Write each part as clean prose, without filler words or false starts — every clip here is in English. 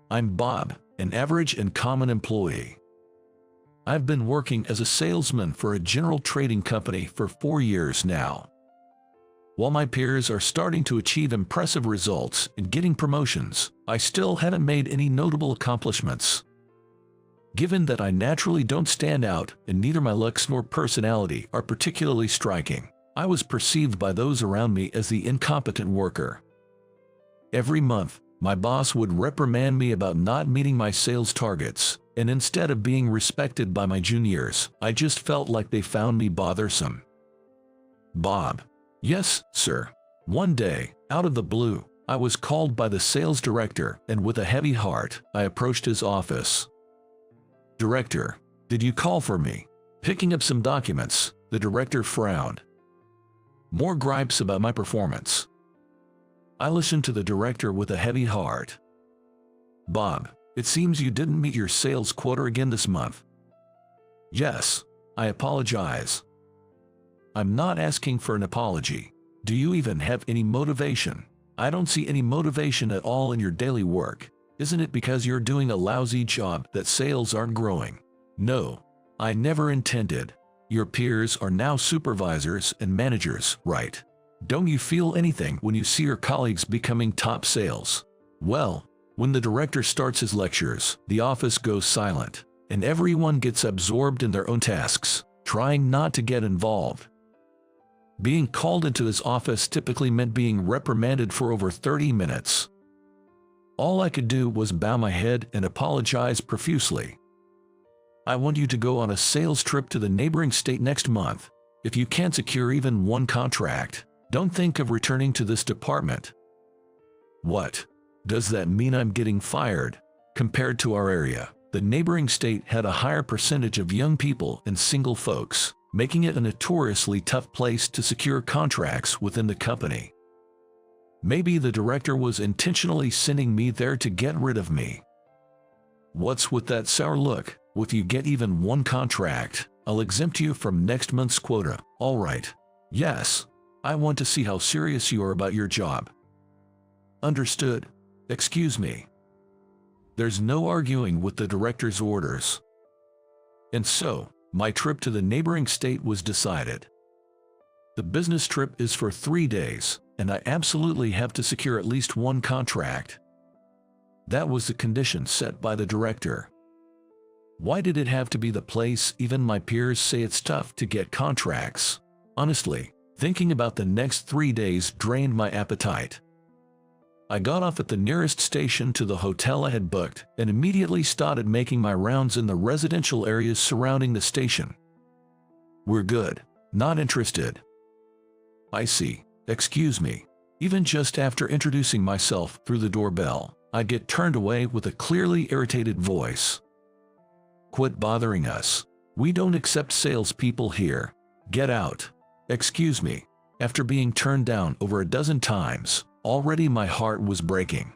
I'm Bob, an average and common employee. I've been working as a salesman for a general trading company for 4 years now. While my peers are starting to achieve impressive results and getting promotions, I still haven't made any notable accomplishments. Given that I naturally don't stand out and neither my looks nor personality are particularly striking, I was perceived by those around me as the incompetent worker. Every month, my boss would reprimand me about not meeting my sales targets, and instead of being respected by my juniors, I just felt like they found me bothersome. Bob. Yes, sir. One day, out of the blue, I was called by the sales director, and with a heavy heart, I approached his office. Director, did you call for me? Picking up some documents, the director frowned. More gripes about my performance. I listened to the director with a heavy heart. Bob, it seems you didn't meet your sales quota again this month. Yes, I apologize. I'm not asking for an apology. Do you even have any motivation? I don't see any motivation at all in your daily work. Isn't it because you're doing a lousy job that sales aren't growing? No, I never intended. Your peers are now supervisors and managers, right? Don't you feel anything when you see your colleagues becoming top sales? Well, when the director starts his lectures, the office goes silent, and everyone gets absorbed in their own tasks, trying not to get involved. Being called into his office typically meant being reprimanded for over 30 minutes. All I could do was bow my head and apologize profusely. I want you to go on a sales trip to the neighboring state next month. If you can't secure even one contract, don't think of returning to this department. What? Does that mean I'm getting fired? Compared to our area, the neighboring state had a higher percentage of young people and single folks, making it a notoriously tough place to secure contracts within the company. Maybe the director was intentionally sending me there to get rid of me. What's with that sour look? If you get even one contract, I'll exempt you from next month's quota. All right. Yes. I want to see how serious you are about your job. Understood. Excuse me. There's no arguing with the director's orders. And so, my trip to the neighboring state was decided. The business trip is for 3 days, and I absolutely have to secure at least one contract. That was the condition set by the director. Why did it have to be the place even my peers say it's tough to get contracts? Honestly, thinking about the next 3 days drained my appetite. I got off at the nearest station to the hotel I had booked and immediately started making my rounds in the residential areas surrounding the station. We're good. Not interested. I see. Excuse me. Even just after introducing myself through the doorbell, I get turned away with a clearly irritated voice. Quit bothering us. We don't accept salespeople here. Get out. Excuse me. After being turned down over a dozen times, already my heart was breaking.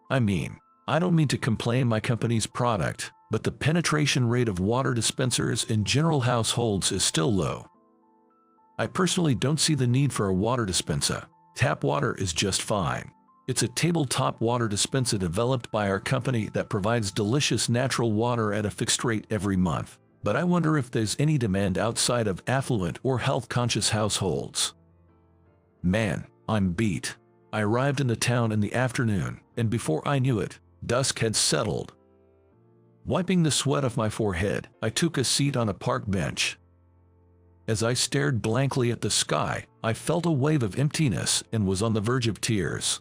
I mean, I don't mean to complain my company's product, but the penetration rate of water dispensers in general households is still low. I personally don't see the need for a water dispenser. Tap water is just fine. It's a tabletop water dispenser developed by our company that provides delicious natural water at a fixed rate every month. But I wonder if there's any demand outside of affluent or health-conscious households. Man, I'm beat. I arrived in the town in the afternoon, and before I knew it, dusk had settled. Wiping the sweat off my forehead, I took a seat on a park bench. As I stared blankly at the sky, I felt a wave of emptiness and was on the verge of tears.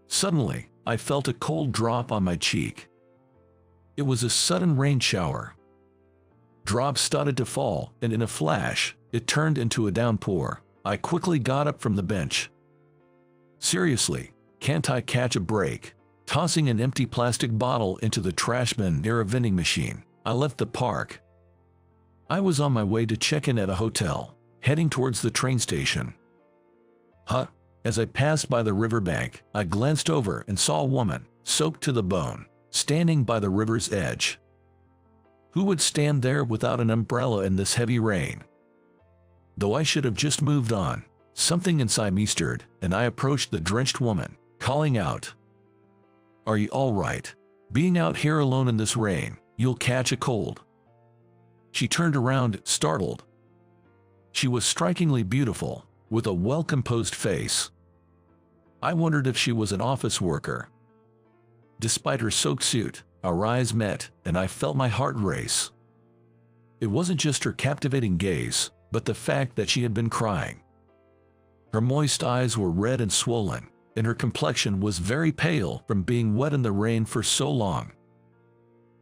Suddenly, I felt a cold drop on my cheek. It was a sudden rain shower. Drops started to fall, and in a flash, it turned into a downpour. I quickly got up from the bench. Seriously, can't I catch a break? Tossing an empty plastic bottle into the trash bin near a vending machine, I left the park. I was on my way to check in at a hotel, heading towards the train station. As I passed by the riverbank, I glanced over and saw a woman, soaked to the bone, standing by the river's edge. Who would stand there without an umbrella in this heavy rain? Though I should have just moved on, something inside me stirred, and I approached the drenched woman, calling out, Are you all right? Being out here alone in this rain, you'll catch a cold." She turned around, startled. She was strikingly beautiful, with a well-composed face. I wondered if she was an office worker. Despite her soaked suit, our eyes met, and I felt my heart race. It wasn't just her captivating gaze, but the fact that she had been crying. Her moist eyes were red and swollen, and her complexion was very pale from being wet in the rain for so long.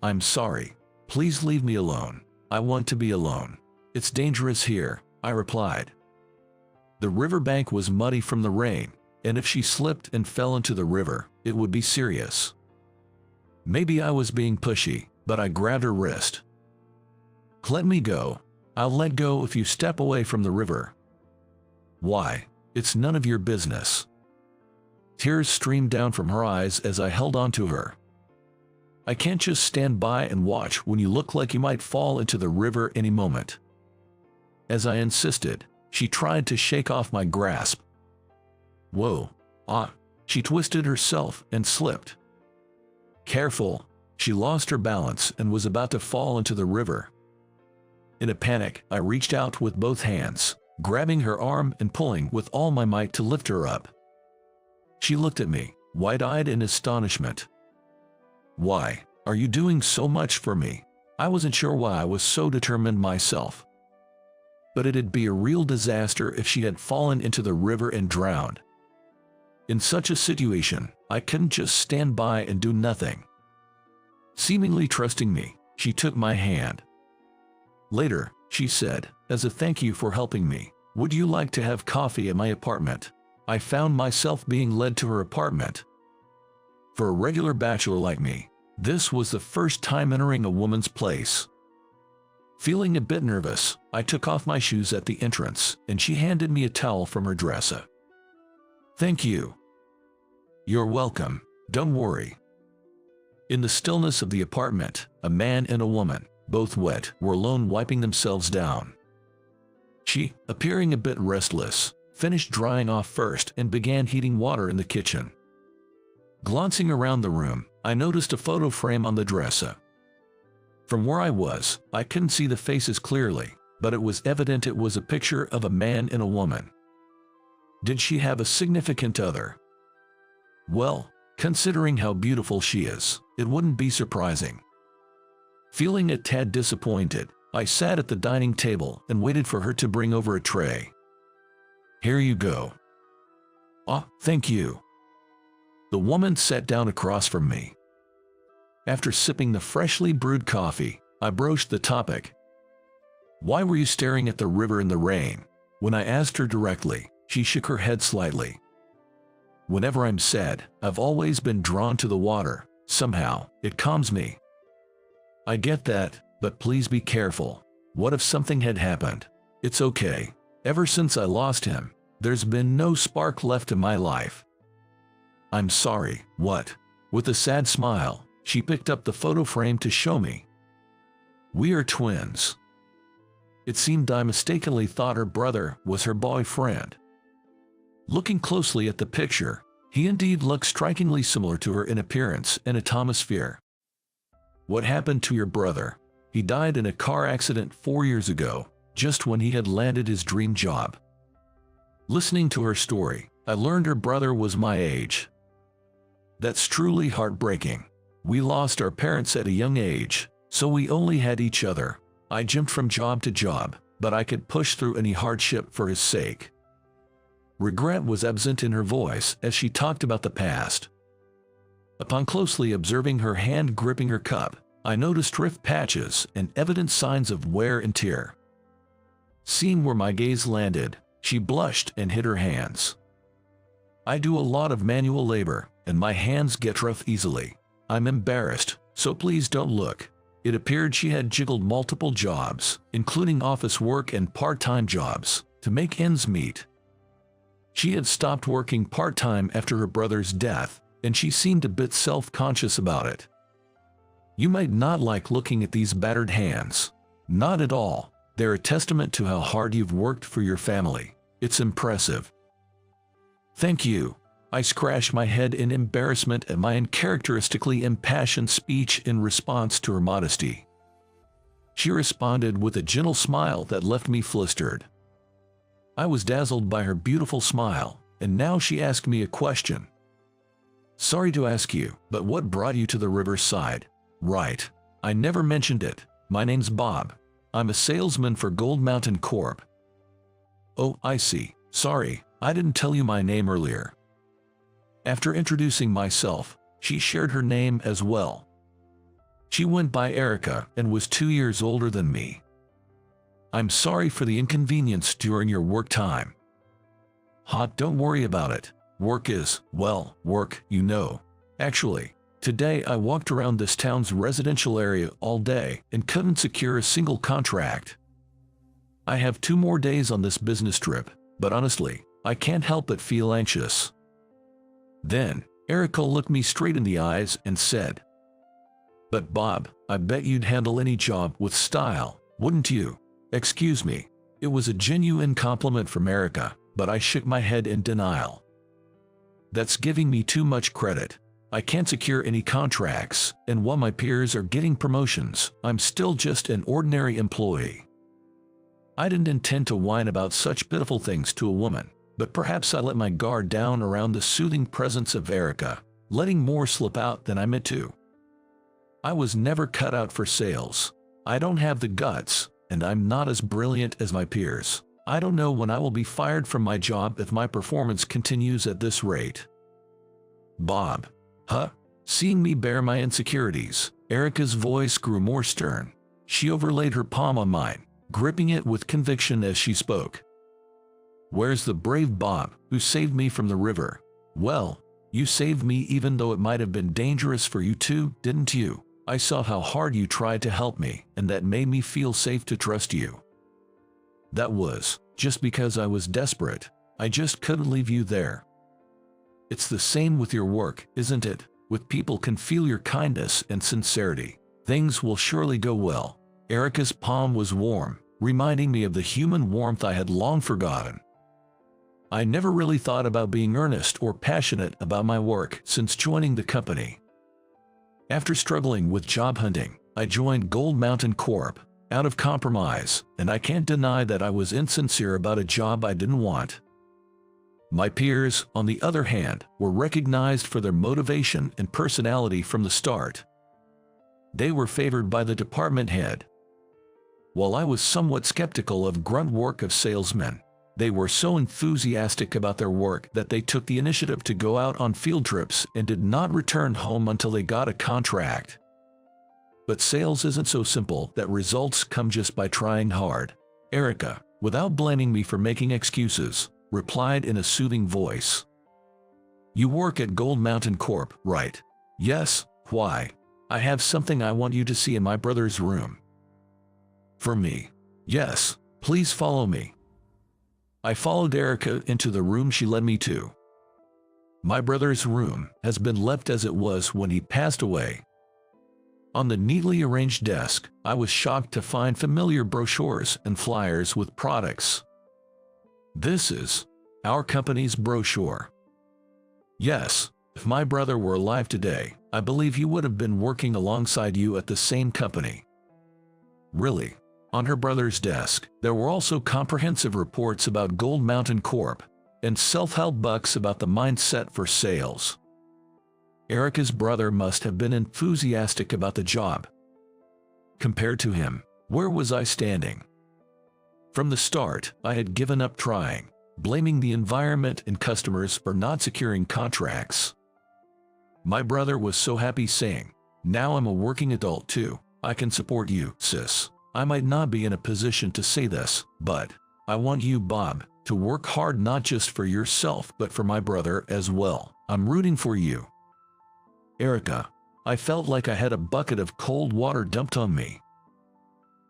"I'm sorry. Please leave me alone. I want to be alone. It's dangerous here," I replied. The riverbank was muddy from the rain, and if she slipped and fell into the river, it would be serious. Maybe I was being pushy, but I grabbed her wrist. "Let me go. I'll let go if you step away from the river." "Why? It's none of your business." Tears streamed down from her eyes as I held on to her. "I can't just stand by and watch when you look like you might fall into the river any moment." As I insisted, she tried to shake off my grasp. "Whoa, she twisted herself and slipped. Careful, she lost her balance and was about to fall into the river. In a panic, I reached out with both hands, grabbing her arm and pulling with all my might to lift her up. She looked at me, wide-eyed in astonishment. "Why are you doing so much for me?" I wasn't sure why I was so determined myself. But it'd be a real disaster if she had fallen into the river and drowned. In such a situation, I couldn't just stand by and do nothing. Seemingly trusting me, she took my hand. Later, she said, "As a thank you for helping me, would you like to have coffee at my apartment?" I found myself being led to her apartment. For a regular bachelor like me, this was the first time entering a woman's place. Feeling a bit nervous, I took off my shoes at the entrance, and she handed me a towel from her dresser. "Thank you." "You're welcome, don't worry." In the stillness of the apartment, a man and a woman, both wet, were alone wiping themselves down. She, appearing a bit restless, finished drying off first and began heating water in the kitchen. Glancing around the room, I noticed a photo frame on the dresser. From where I was, I couldn't see the faces clearly, but it was evident it was a picture of a man and a woman. Did she have a significant other? Well, considering how beautiful she is, it wouldn't be surprising. Feeling a tad disappointed, I sat at the dining table and waited for her to bring over a tray. "Here you go." "Ah, thank you." The woman sat down across from me. After sipping the freshly brewed coffee, I broached the topic. "Why were you staring at the river in the rain?" When I asked her directly, she shook her head slightly. "Whenever I'm sad, I've always been drawn to the water. Somehow, it calms me." "I get that, but please be careful. What if something had happened?" "It's okay. Ever since I lost him, there's been no spark left in my life." "I'm sorry, what?" With a sad smile, she picked up the photo frame to show me. "We are twins." It seemed I mistakenly thought her brother was her boyfriend. Looking closely at the picture, he indeed looked strikingly similar to her in appearance and atmosphere. "What happened to your brother?" "He died in a car accident 4 years ago, just when he had landed his dream job." Listening to her story, I learned her brother was my age. That's truly heartbreaking. We lost our parents at a young age, so we only had each other. I jumped from job to job, but I could push through any hardship for his sake. Regret was absent in her voice as she talked about the past. Upon closely observing her hand gripping her cup, I noticed rift patches and evident signs of wear and tear. Seeing where my gaze landed, she blushed and hid her hands. "I do a lot of manual labor, and my hands get rough easily. I'm embarrassed, so please don't look." It appeared she had jiggled multiple jobs, including office work and part-time jobs, to make ends meet. She had stopped working part-time after her brother's death, and she seemed a bit self-conscious about it. "You might not like looking at these battered hands." "Not at all. They're a testament to how hard you've worked for your family. It's impressive." "Thank you." I scratched my head in embarrassment at my uncharacteristically impassioned speech in response to her modesty. She responded with a gentle smile that left me flustered. I was dazzled by her beautiful smile, and now she asked me a question. "Sorry to ask you, but what brought you to the riverside?" "Right. I never mentioned it. My name's Bob. I'm a salesman for Gold Mountain Corp." "Oh, I see. Sorry, I didn't tell you my name earlier." After introducing myself, she shared her name as well. She went by Erica and was 2 years older than me. "I'm sorry for the inconvenience during your work time." Don't worry about it. Work is, well, work, you know. Actually, today I walked around this town's residential area all day and couldn't secure a single contract. I have 2 more days on this business trip, but honestly, I can't help but feel anxious. Then, Erica looked me straight in the eyes and said, "But Bob, I bet you'd handle any job with style, wouldn't you?" Excuse me. It was a genuine compliment from Erica, but I shook my head in denial. "That's giving me too much credit. I can't secure any contracts, and while my peers are getting promotions, I'm still just an ordinary employee." I didn't intend to whine about such pitiful things to a woman, but perhaps I let my guard down around the soothing presence of Erica, letting more slip out than I meant to. I was never cut out for sales. I don't have the guts, and I'm not as brilliant as my peers. I don't know when I will be fired from my job if my performance continues at this rate. "Bob." "Huh?" Seeing me bear my insecurities, Erica's voice grew more stern. She overlaid her palm on mine, gripping it with conviction as she spoke. "Where's the brave Bob who saved me from the river?" "Well, you saved me even though it might have been dangerous for you too, didn't you? I saw how hard you tried to help me, and that made me feel safe to trust you. That was just because I was desperate. I just couldn't leave you there." It's the same with your work, isn't it? With people can feel your kindness and sincerity, things will surely go well. Erica's palm was warm, reminding me of the human warmth I had long forgotten. I never really thought about being earnest or passionate about my work since joining the company. After struggling with job hunting, I joined Gold Mountain Corp. Out of compromise, and I can't deny that I was insincere about a job I didn't want. My peers, on the other hand, were recognized for their motivation and personality from the start. They were favored by the department head. While I was somewhat skeptical of grunt work of salesmen, they were so enthusiastic about their work that they took the initiative to go out on field trips and did not return home until they got a contract. But sales isn't so simple that results come just by trying hard. Erica, without blaming me for making excuses, replied in a soothing voice. "You work at Gold Mountain Corp, right?" "Yes, why?" "I have something I want you to see in my brother's room." "For me?" "Yes, please follow me." I followed Erica into the room she led me to. My brother's room has been left as it was when he passed away. On the neatly arranged desk, I was shocked to find familiar brochures and flyers with products. "This is our company's brochure." "Yes, if my brother were alive today, I believe he would have been working alongside you at the same company." "Really?" On her brother's desk, there were also comprehensive reports about Gold Mountain Corp. And self-help books about the mindset for sales. Erica's brother must have been enthusiastic about the job. Compared to him, where was I standing? From the start, I had given up trying, blaming the environment and customers for not securing contracts. My brother was so happy saying, "Now I'm a working adult too. I can support you, sis." I might not be in a position to say this, but I want you, Bob, to work hard not just for yourself but for my brother as well. I'm rooting for you. Erica, I felt like I had a bucket of cold water dumped on me.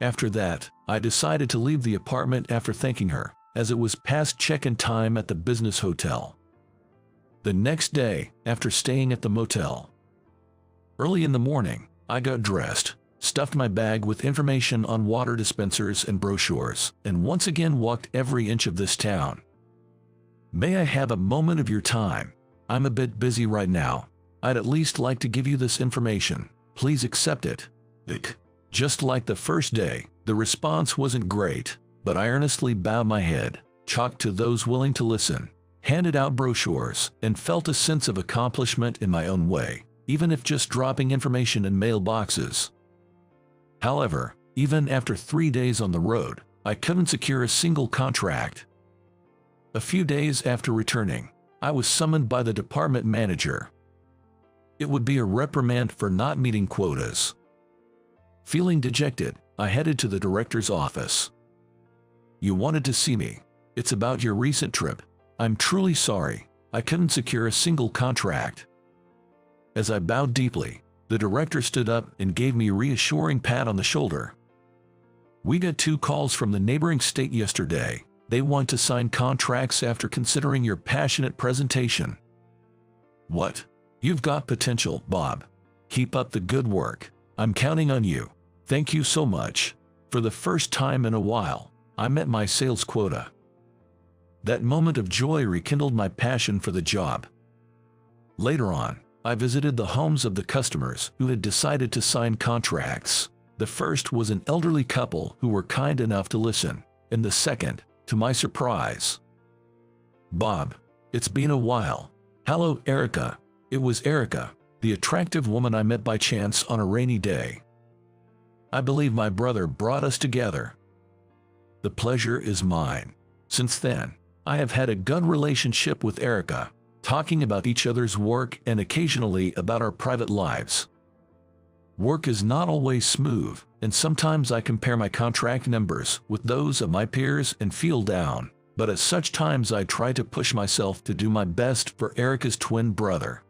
After that, I decided to leave the apartment after thanking her, as it was past check-in time at the business hotel. The next day, after staying at the motel, early in the morning, I got dressed, stuffed my bag with information on water dispensers and brochures, and once again walked every inch of this town. "May I have a moment of your time?" I'm a bit busy right now. I'd at least like to give you this information. Please accept it. Just like the first day, the response wasn't great, but I earnestly bowed my head, talked to those willing to listen, handed out brochures, and felt a sense of accomplishment in my own way, even if just dropping information in mailboxes. However, even after 3 days on the road, I couldn't secure a single contract. A few days after returning, I was summoned by the department manager. It would be a reprimand for not meeting quotas. Feeling dejected, I headed to the director's office. "You wanted to see me. It's about your recent trip. I'm truly sorry. I couldn't secure a single contract." As I bowed deeply, the director stood up and gave me a reassuring pat on the shoulder. "We got 2 calls from the neighboring state yesterday. They want to sign contracts after considering your passionate presentation." "What? You've got potential, Bob. Keep up the good work. I'm counting on you. Thank you so much." For the first time in a while, I met my sales quota. That moment of joy rekindled my passion for the job. Later on, I visited the homes of the customers who had decided to sign contracts. The first was an elderly couple who were kind enough to listen, and the second, to my surprise. "Bob, it's been a while." "Hello, Erica." It was Erica, the attractive woman I met by chance on a rainy day. "I believe my brother brought us together." "The pleasure is mine." Since then, I have had a good relationship with Erica, talking about each other's work and occasionally about our private lives. Work is not always smooth, and sometimes I compare my contract numbers with those of my peers and feel down, but at such times I try to push myself to do my best for Erica's twin brother.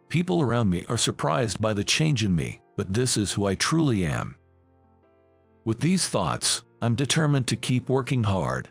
People around me are surprised by the change in me, but this is who I truly am. With these thoughts, I'm determined to keep working hard,